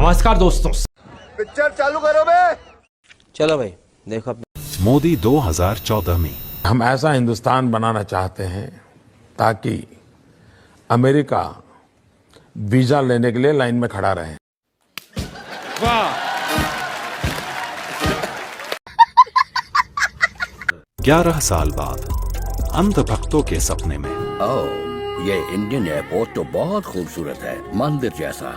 नमस्कार दोस्तों, पिक्चर चालू करो बे। चलो भाई देखो। मोदी 2014 में हम ऐसा हिंदुस्तान बनाना चाहते हैं ताकि अमेरिका वीजा लेने के लिए लाइन में खड़ा रहे। 11 साल बाद अंधभक्तों के सपने में ये इंडियन एयरपोर्ट तो बहुत खूबसूरत है, मंदिर जैसा,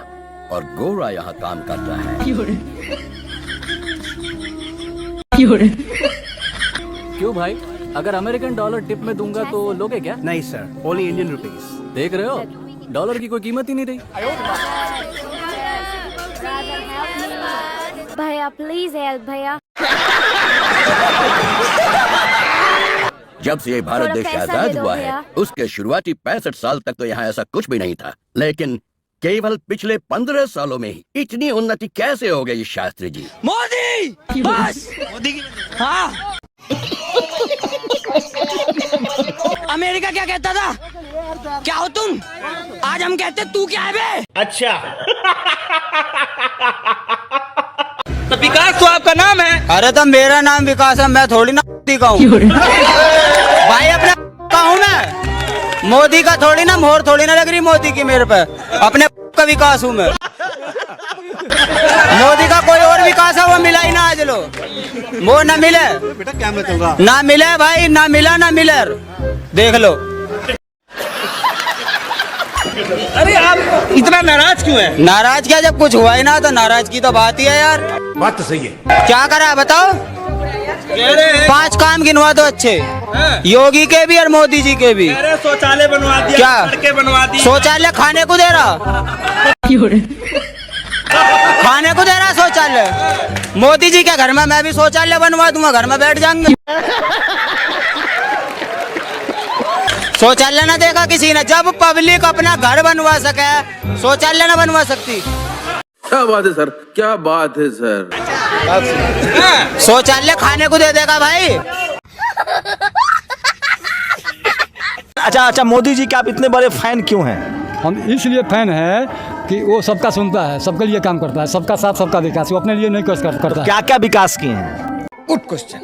और गोरा यहाँ काम करता है। क्यों भाई, अगर अमेरिकन डॉलर टिप में दूंगा तो लोगे क्या? नहीं सर, ओनली इंडियन रुपीस। देख रहे हो, डॉलर की कोई कीमत ही नहीं रही। भैया प्लीज हेल्प भैया। जब से ये भारत देश आजाद हुआ है, उसके शुरुआती 65 साल तक तो यहाँ ऐसा कुछ भी नहीं था, लेकिन केवल पिछले 15 सालों में ही इतनी उन्नति कैसे हो गई शास्त्री जी? मोदी बस मोदी की हाँ। अमेरिका क्या कहता था? क्या हो तुम? आज हम कहते तू क्या है बे? अच्छा। तो विकास तो आपका नाम है? अरे तो मेरा नाम विकास है, मैं थोड़ी ना मोदी का हूँ। भाई अपने का हूँ मैं, मोदी का थोड़ी ना, मोहर थोड़ी ना लग रही मोदी की मेरे पे। अपने का विकास हूँ मैं। मोदी का कोई और विकास है वो मिला ही ना आज लो, वो ना मिले बेटा, क्या मैं ना मिले भाई, ना मिला ना मिले, देख लो। अरे आप इतना नाराज क्यों हैं? नाराज क्या, जब कुछ हुआ ही ना तो नाराज की तो बात ही है यार। बात तो सही है। क्या करा बताओ? 5 काम गिनवा दो अच्छे, योगी के भी और मोदी जी के भी। शौचालय बनवा दिया, क्या सड़कें बनवा दी, शौचालय खाने को दे रहा, खाने को दे रहा शौचालय। मोदी जी के घर में मैं भी शौचालय बनवा दूंगा, घर में बैठ जाएंगे। शौचालय ना देखा किसी ने? जब पब्लिक अपना घर बनवा सके, शौचालय ना बनवा सकती। क्या बात है सर, क्या बात है सर। शौचालय खाने को दे देगा भाई। अच्छा, मोदी जी के आप इतने बड़े फैन क्यों हैं? हम इसलिए फैन है कि वो सबका सुनता है, सबके लिए काम करता है, सबका साथ सबका विकास, वो अपने लिए नहीं करता। क्या क्या विकास किए हैं? Good question.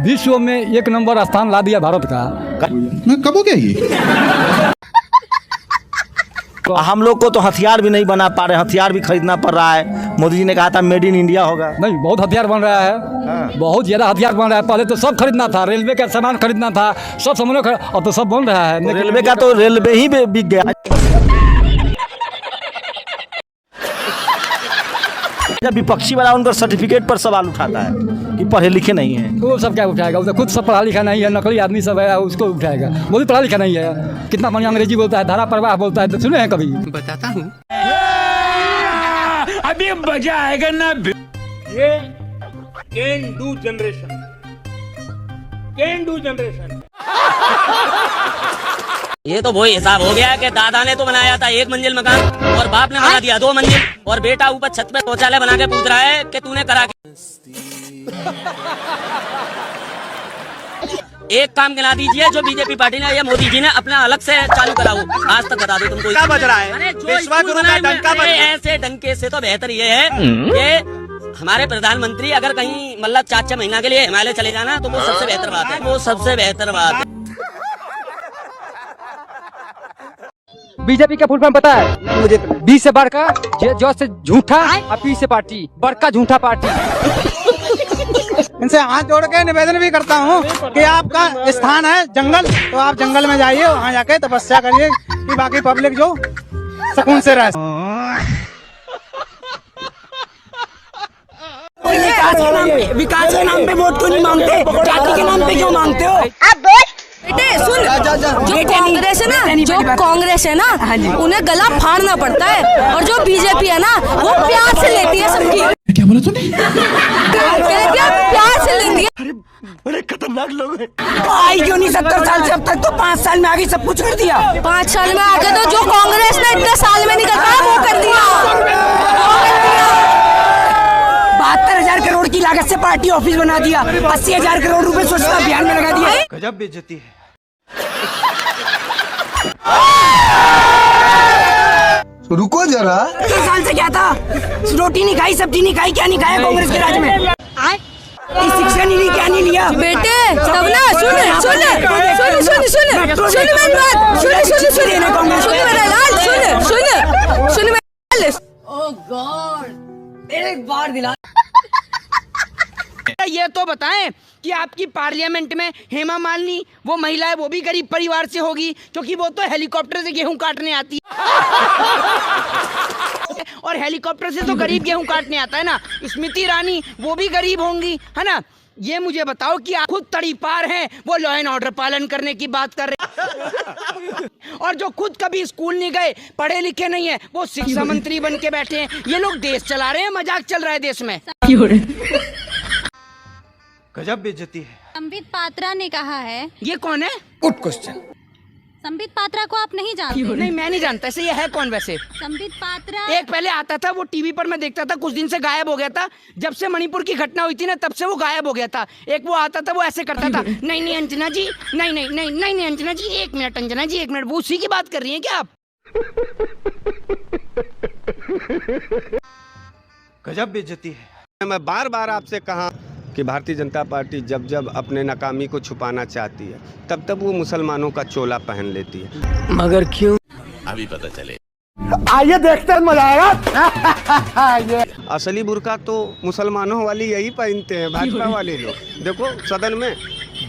विश्व में 1 नंबर स्थान ला दिया भारत का। कब हो गया ये? हम लोग को तो हथियार भी नहीं बना पा रहे, हथियार भी खरीदना पड़ रहा है। मोदी जी ने कहा था मेड इन इंडिया होगा। नहीं, बहुत हथियार बन रहा है, बहुत ज्यादा हथियार बन रहा है। पहले तो सब खरीदना था, रेलवे का सामान खरीदना था, सब सामान, अब तो सब बन रहा है। रेलवे का तो रेलवे ही बिक गया। जब विपक्षी वाला उनका सर्टिफिकेट पर सवाल उठाता है कि पढ़े लिखे नहीं है, वो सब क्या उठाएगा? वो तो खुद सब पढ़ा लिखा नहीं है, नकली आदमी सब है, उसको उठाएगा। मोदी पढ़ा लिखा नहीं है, कितना बढ़िया अंग्रेजी बोलता है, धारा प्रवाह बोलता है, तो सुने हैं कभी? बताता हूँ अभी मजा आएगा ना। ये can do generation, can do generation. ये तो वही हिसाब हो गया कि दादा ने तो बनाया था 1 मंजिल मकान और बाप ने बना दिया 2 मंजिल, और बेटा ऊपर छत पे शौचालय बना के पूछ रहा है कि तूने करा के। एक काम गिना दीजिए जो बीजेपी पार्टी ने या मोदी जी ने अपना अलग से चालू करा हो, आज तक बता दो तुमको। क्या बज रहा है? विश्वगुरु का डंका बज रहा है। ऐसे डंके से तो बेहतर ये है कि हमारे प्रधानमंत्री अगर कहीं मतलब 4-6 महीना के लिए हिमालय चले जाना, तो वो सबसे बेहतर बात है, वो सबसे बेहतर बात है। बीजेपी का फुल फॉर्म पता है मुझे? बी से बड़का, जो से झूठा, और पी से पार्टी, बड़का झूठा पार्टी। इनसे हाथ जोड़ के निवेदन भी करता हूँ कि आपका स्थान है जंगल, तो आप जंगल में जाइए, वहाँ जाके तपस्या करिए कि बाकी पब्लिक जो सुकून से रहे। विकास के नाम पे वोट क्यों नहीं मांगते? जाति के नाम पे क्यों मांगते हो? बेटे सुन, जो कांग्रेस है ना, उन्हें गला फाड़ना पड़ता है, और जो बीजेपी है ना, वो प्यार से लेती है सबकी। क्या बोला तूने? प्यार से लेती है। अरे बड़े खतरनाक लोग हैं। आई क्यों नहीं 70 साल से? अब तक तो 5 साल में आगे सब कुछ कर दिया। 5 साल में आगे तो जो कांग्रेस ने इतने साल में नहीं कर पाया वो कर दिया। 72,000 करोड़ की लागत से पार्टी ऑफिस बना दिया, 80,000 करोड़ रुपए स्वच्छता अभियान में लगा दिया। गजब बेइज्जती है। रुको जरा। 2 साल से क्या था? रोटी नहीं खाई, सब्जी नहीं खाई, क्या नहीं खाया कांग्रेस के राज में? शिक्षा नहीं ली, क्या नहीं लिया? बेटे तब ना सुन मेरी बात, सुन मेरा लाल, सुन मेरा लाल। ओह गॉड, एक बार दिला। ये तो बताएं कि आपकी पार्लियामेंट में हेमा मालिनी वो महिला है, वो भी गरीब परिवार से होगी, क्योंकि वो तो हेलीकॉप्टर से गेहूं काटने आती है। और हेलीकॉप्टर से तो गरीब गेहूं काटने आता है ना। स्मृति ईरानी वो भी गरीब होंगी, है ना। ये मुझे बताओ कि आप खुद तड़ीपार हैं, वो लॉ एंड ऑर्डर पालन करने की बात कर रहे और जो खुद कभी स्कूल नहीं गए, पढ़े लिखे नहीं है, वो शिक्षा मंत्री बन के बैठे हैं। ये लोग देश चला रहे हैं, मजाक चल रहा है देश में। गजब बेइज्जती है। संबित पात्रा ने कहा है। ये कौन है? Good question. संबित पात्रा को आप नहीं जानते? नहीं, मैं नहीं जानता। ऐसे ये है कौन वैसे? संबित पात्रा एक पहले आता था, वो टीवी पर मैं देखता था, कुछ दिन से गायब हो गया था। जब से मणिपुर की घटना हुई थी ना, तब से वो गायब हो गया था। एक वो आता था, वो ऐसे करता था, नहीं अंजना जी, नहीं अंजना जी, 1 मिनट अंजना जी, 1 मिनट। वो उसी की बात कर रही हैं क्या आप? गजब बेइज्जती है। मैं बार बार आपसे कहा कि भारतीय जनता पार्टी जब जब अपने नाकामी को छुपाना चाहती है, तब तब वो मुसलमानों का चोला पहन लेती है। मगर क्यों? अभी पता चले। आइए देखते हैं, मजा आएगा। असली बुर्का तो मुसलमानों वाली यही पहनते हैं, भाजपा वाले लोग। देखो सदन में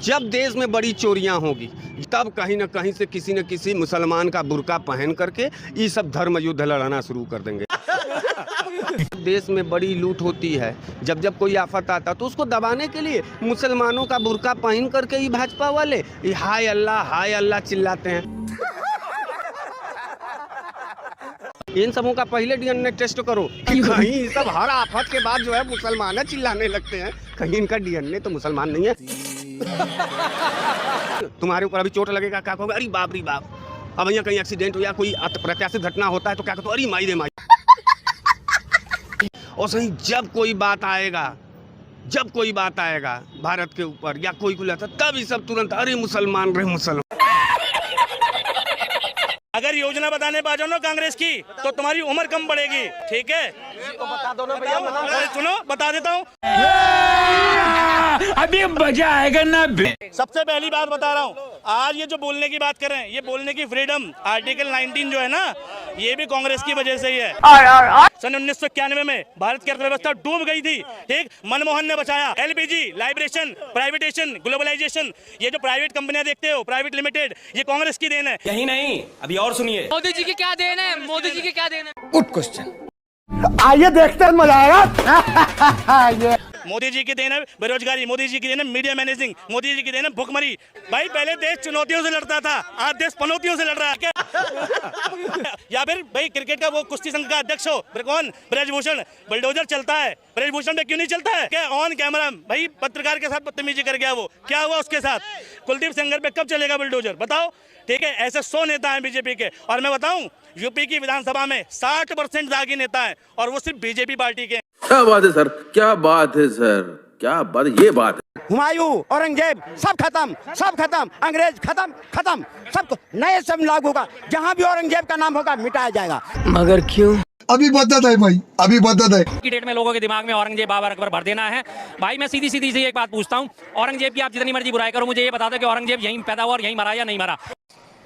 जब देश में बड़ी चोरियां होगी, तब कहीं न कहीं से किसी न किसी मुसलमान का बुर्का पहन करके ये सब धर्म युद्ध लड़ाना शुरू कर देंगे। देश में बड़ी लूट होती है, जब जब कोई आफत आता तो उसको दबाने के लिए मुसलमानों का बुर्का पहन करके ही भाजपा वाले ये हाय अल्लाह चिल्लाते हैं। इन सबों का पहले डीएनए टेस्ट करो कि कहीं सब हर आफत के बाद जो है मुसलमान चिल्लाने लगते हैं, कहीं इनका डीएनए तो मुसलमान नहीं है। तुम्हारे ऊपर अभी चोट लगेगा, क्या कहोगे? अरे बाप रे बाप। अब यहाँ कहीं एक्सीडेंट हो या कोई अप्रत्याशित घटना होता है तो क्या कहते हो? अरे माई रे माई। और सही जब कोई बात आएगा भारत के ऊपर या कोई खुला था, तब ये सब तुरंत अरे मुसलमान रे मुसलमान। अगर योजना बताने पा जाओ ना कांग्रेस की, तो तुम्हारी उम्र कम बढ़ेगी, ठीक है? तो बता दो ना भैया। सुनो, बता देता हूँ, अभी मजा आएगा ना। सबसे पहली बात बता रहा हूँ, आज ये जो बोलने की बात कर रहे हैं, ये बोलने की फ्रीडम आर्टिकल 19 जो है ना, ये भी कांग्रेस की वजह से ही है। सन 1991 में भारत की अर्थव्यवस्था डूब गई थी, ठीक? मनमोहन ने बचाया। एलपीजी, लाइब्रेशन, प्राइवेटेशन, ग्लोबलाइजेशन, ये जो प्राइवेट कंपनियां देखते हो, प्राइवेट लिमिटेड, ये कांग्रेस की देन है। यही नहीं, अभी और सुनिए। मोदी जी की क्या देन है? मोदी जी की क्या देन है? Good question. आइए देखते हैं, मजा आएगा। मोदी जी की देन है बेरोजगारी, मोदी जी की देन है मीडिया मैनेजिंग, मोदी जी की देन है भुखमरी। भाई पहले देश चुनौतियों से लड़ता था, आज देश पनौतियों से लड़ रहा है। या फिर भाई क्रिकेट का वो कुश्ती संघ का अध्यक्ष हो, कौन? ब्रजभूषण। बुलडोजर चलता है, ब्रजभूषण पे क्यों नहीं चलता है? क्या ऑन कैमरा भाई पत्रकार के साथ बदतमीजी कर गया, वो क्या हुआ उसके साथ? कुलदीप सेंगर पे कब चलेगा बुलडोजर, बताओ? ठीक है, ऐसे 100 नेता हैं बीजेपी के। और मैं बताऊं, यूपी की विधानसभा में 60% दागी नेता हैं, और वो सिर्फ बीजेपी पार्टी के। क्या बात है सर, क्या बात है सर, क्या बात, ये बात है। हुमायूं, औरंगजेब सब खत्म, अंग्रेज खत्म, सब नए सब लागू होगा। जहाँ भी औरंगजेब का नाम होगा मिटाया जाएगा। मगर क्यों? अभी बदत है भाई, अभी बदत है। की डेट में लोगों के दिमाग में औरंगजेब बाबर अकबर भर देना है। भाई मैं सीधी से एक बात पूछता हूँ, औरंगजेब की आप जितनी मर्जी बुराई करो, मुझे ये बता दो कि औरंगजेब यहीं पैदा हुआ और यहीं मरा या नहीं मरा?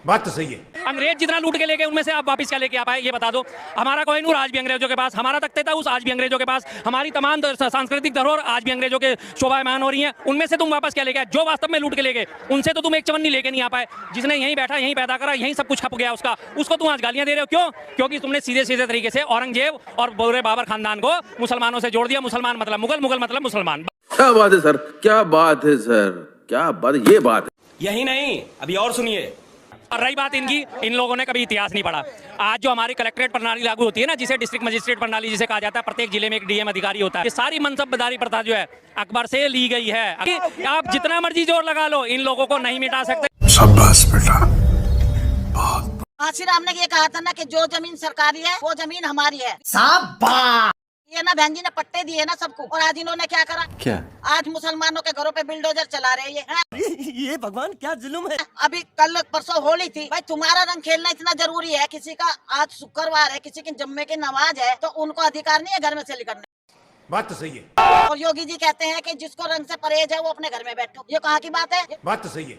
बात तो सही है। अंग्रेज जितना लूट के लेके उनमें से आप वापस क्या लेके आ पाए, ये बता दो। हमारा कोहिनूर आज भी अंग्रेजों के पास, हमारा तख्ते ताऊस आज भी अंग्रेजों के पास, हमारी तमाम सांस्कृतिक धरोहर आज भी अंग्रेजों के शोभायमान हो रही हैं। उनमें से तुम वापस क्या लेके आए? जो वास्तव में लूट के ले गए, उनसे तो तुम एक चवन्नी लेके नहीं आ पाए। जिसने यहीं बैठा, यहीं पैदा करा, यहीं सब कुछ छप गया उसका, उसको तुम आज गालियां दे रहे हो। क्यों? क्योंकि तुमने सीधे तरीके से औरंगजेब और पूरे बाबर खानदान को मुसलमानों से जोड़ दिया। मुसलमान मतलब मुगल, मुगल मतलब मुसलमान। क्या बात है सर, क्या बात है सर, क्या बात, ये बात है। यही नहीं, अभी और सुनिए। और रही बात इनकी, इन लोगों ने कभी इतिहास नहीं पढ़ा। आज जो हमारी कलेक्ट्रेट प्रणाली लागू होती है ना, जिसे डिस्ट्रिक्ट मजिस्ट्रेट प्रणाली जिसे कहा जाता है, प्रत्येक जिले में एक डीएम अधिकारी होता है, ये सारी मनसबदारी प्रथा जो है अकबर से ली गई है। आप जितना मर्जी जोर लगा लो, इन लोगों को नहीं मिटा सकते। शाबाश बेटा। श्री राम ने ये कहा था ना कि जो जमीन सरकारी है वो जमीन हमारी है। ये ना बहन जी ने पट्टे दिए ना सबको, और आज इन्होंने क्या करा? क्या? आज मुसलमानों के घरों पे बिल्डोजर चला रहे हैं। ये भगवान क्या जुल्म है। अभी कल परसों होली थी भाई, तुम्हारा रंग खेलना इतना जरूरी है? किसी का आज शुक्रवार है, किसी की जुम्मे की नमाज है, तो उनको अधिकार नहीं है घर में से निकलने। बात तो सही है। और योगी जी कहते हैं कि जिसको रंग से परहेज है वो अपने घर में बैठो। ये कहाँ की बात है? बात तो सही है।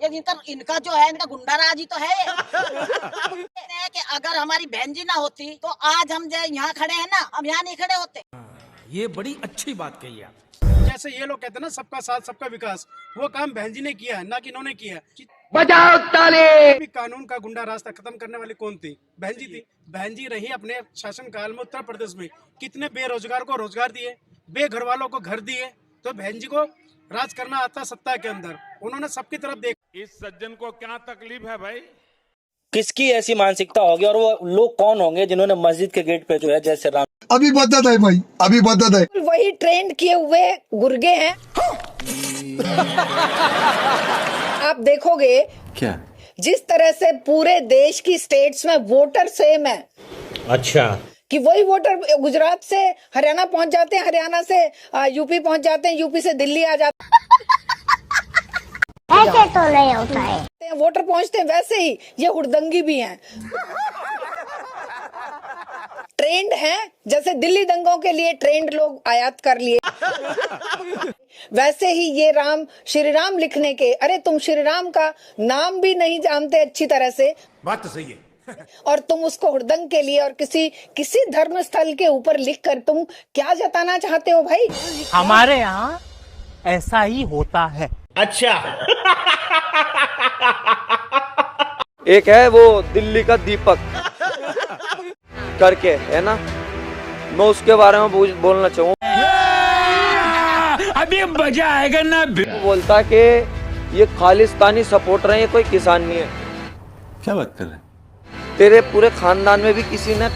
ये इनका जो है, इनका गुंडाराज ही तो है। कहते हैं कि अगर हमारी बहन जी ना होती तो आज हम जो यहाँ खड़े हैं ना, हम यहाँ नहीं खड़े होते। ये बड़ी अच्छी बात कही आप। जैसे ये लोग कहते हैं ना सबका साथ सबका विकास, वो काम बहन जी ने किया है, ना कि इन्होंने किया है। बजाओ ताली। कानून का गुंडा रास्ता खत्म करने वाली कौन थी? बहन जी थी। बहन जी रही अपने शासन काल में उत्तर प्रदेश में, कितने बेरोजगार को रोजगार दिए, बेघर वालों को घर दिए। तो बहन जी को राज करना आता सत्ता के अंदर, उन्होंने सबकी तरफ देखा। इस सज्जन को क्या तकलीफ है भाई? किसकी ऐसी मानसिकता होगी और वो लोग कौन होंगे जिन्होंने मस्जिद के गेट पे जो है जैसे राम। अभी बदत है भाई, अभी बदत है। वही ट्रेंड किए हुए गुर्गे हैं। आप देखोगे क्या? जिस तरह से पूरे देश की स्टेट्स में वोटर सेम है। अच्छा। कि वही वोटर गुजरात से हरियाणा पहुंच जाते हैं, हरियाणा से यूपी पहुंच जाते हैं, यूपी से दिल्ली आ जाते हैं। ऐसे तो नहीं होता है। वोटर पहुंचते हैं वैसे ही ये हुड़दंगी भी हैं। ट्रेंड है, जैसे दिल्ली दंगों के लिए ट्रेंड लोग आयात कर लिए, वैसे ही ये राम श्री राम लिखने के, अरे तुम श्री राम का नाम भी नहीं जानते अच्छी तरह से। बात तो सही है। और तुम उसको हुड़दंग के लिए और किसी धर्म स्थल के ऊपर लिखकर तुम क्या जताना चाहते हो भाई? हमारे यहाँ ऐसा ही होता है। अच्छा। एक है वो दिल्ली का दीपक करके है ना, मैं उसके बारे में बोलना चाहूँ। अभी मजा आएगा ना। वो बोलता कि ये खालिस्तानी सपोर्टर है, ये कोई किसान नहीं है। क्या बात कर रहे हैं? तेरे पूरे खानदान में भी किसी ने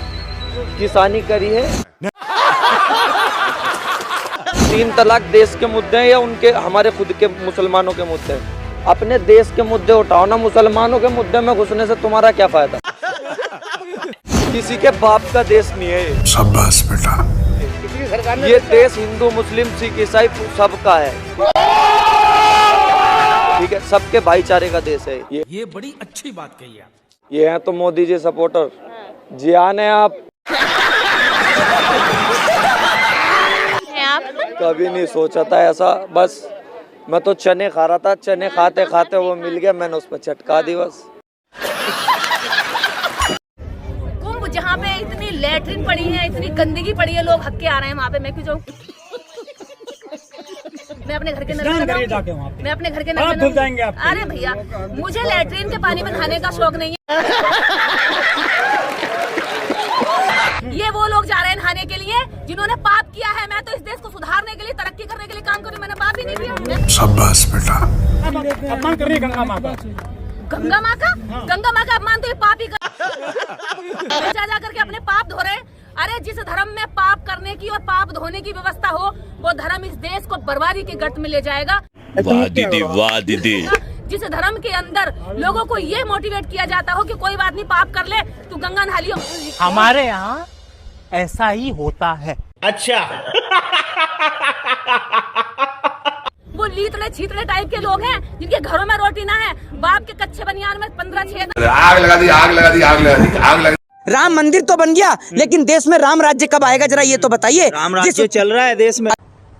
किसानी करी है? 3 तलाक देश के मुद्दे हैं या उनके हमारे खुद के मुसलमानों के मुद्दे हैं? अपने देश के मुद्दे उठाओ ना, मुसलमानों के मुद्दे में घुसने से तुम्हारा क्या फायदा? किसी के बाप का देश नहीं है ये। शाबाश बेटा। ये देश हिंदू मुस्लिम सिख ईसाई सबका है, ठीक है, सबके भाईचारे का देश है ये बड़ी अच्छी बात कही आप। ये हैं तो मोदी जी सपोर्टर। जियान है आप। कभी नहीं सोचा था ऐसा, बस मैं तो चने खा रहा था, चने खाते खाते वो मिल गया, मैंने उस पर चटका दी बस। कुंभ जहाँ पे इतनी लैट्रिन पड़ी है, इतनी गंदगी पड़ी है, लोग हक के आ रहे हैं वहाँ पे, मैं क्यों जाऊँ? मैं अपने घर के नजर मैं अपने घर के नजर। अरे भैया, मुझे लैट्रिन के पानी में नहाने का शौक नहीं है। ये वो लोग जा रहे हैं नहाने के लिए जिन्होंने पाप किया है। मैं तो इस देश को सुधारने के लिए, तरक्की करने के लिए काम करूँ, मैंने पाप ही नहीं किया। शाबाश बेटा। अपमान कर रही है गंगा माँ का। गंगा माँ का? गंगा माँ का अपमान तो ये पाप ही कर जा करके अपने पाप धो रहे। अरे जिस धर्म में पाप करने की और पाप धोने की व्यवस्था हो, वो धर्म इस देश को बर्बादी के गट में ले जाएगा। वाह दीदी, वाह दीदी। जिस धर्म के अंदर लोगों को ये मोटिवेट किया जाता हो कि कोई बात नहीं, पाप कर ले, तू गंगा नहा लियो। हमारे यहाँ ऐसा ही होता है। अच्छा। वो लीतड़े छीतड़े टाइप के लोग हैं जिनके घरों में रोटी ना है, बाप के कच्चे बनियान में 15 छेद। आग लगा दी, आग लगा दी, आग लगा दी, आग लगा। राम मंदिर तो बन गया, लेकिन देश में राम राज्य कब आएगा, जरा ये तो बताइए। राम राज्य चल रहा है देश में।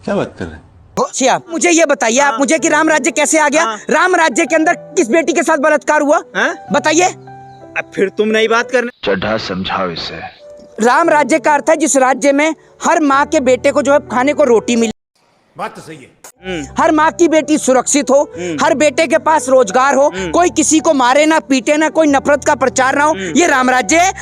क्या बात कर रहे हैं? अच्छा, मुझे ये बताइए आप मुझे कि राम राज्य कैसे आ गया? राम राज्य के अंदर किस बेटी के साथ बलात्कार हुआ? बताइए। फिर तुम नई बात करने। चड्ढा समझाओ इसे। राम राज्य का अर्थ है जिस राज्य में हर माँ के बेटे को जो है खाने को रोटी मिले। बात तो सही है। हर माँ की बेटी सुरक्षित हो, हर बेटे के पास रोजगार हो, कोई किसी को मारे ना पीटे ना, कोई नफरत का प्रचार ना हो, ये राम राज्य है।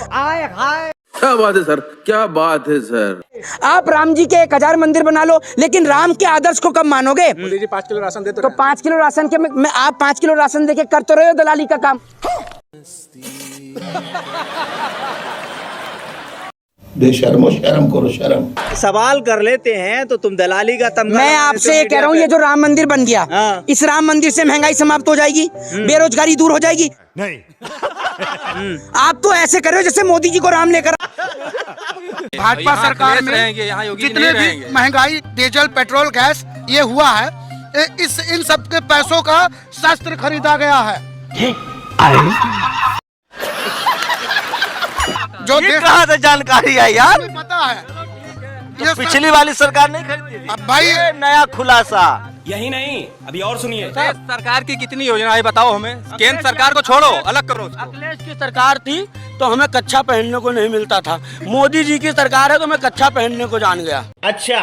क्या बात है सर, क्या बात है सर। आप राम जी के 1000 मंदिर बना लो, लेकिन राम के आदर्श को कब मानोगे? मोदी जी 5 किलो राशन देते तो 5 किलो राशन के में आप 5 किलो राशन देके कर तो रहे हो दलाली का काम। बेशर्मो शर्म करो, शर्म। सवाल कर लेते हैं तो तुम दलाली का तमगा। मैं आपसे ये कह रहा हूँ, ये जो राम मंदिर बन गया, इस राम मंदिर से महंगाई समाप्त हो जाएगी, बेरोजगारी दूर हो जाएगी? नहीं। आप तो ऐसे कर रहे हो जैसे मोदी जी को राम लेकर। भाजपा सरकार में जितने भी महंगाई, डीजल पेट्रोल गैस ये हुआ है, इन सब के पैसों का शस्त्र खरीदा गया है। जो ये कहाँ से जानकारी है यार? पता है तो पिछली वाली सरकार नहीं खरीदी थी। अब भाई नया खुलासा। यही नहीं, अभी और सुनिए। सरकार की कितनी योजनाएं बताओ हमें। केंद्र सरकार को छोड़ो, अलग करो। अखिलेश की सरकार थी तो हमें कच्छा पहनने को नहीं मिलता था। मोदी जी की सरकार है तो मैं कच्छा पहनने को जान गया। अच्छा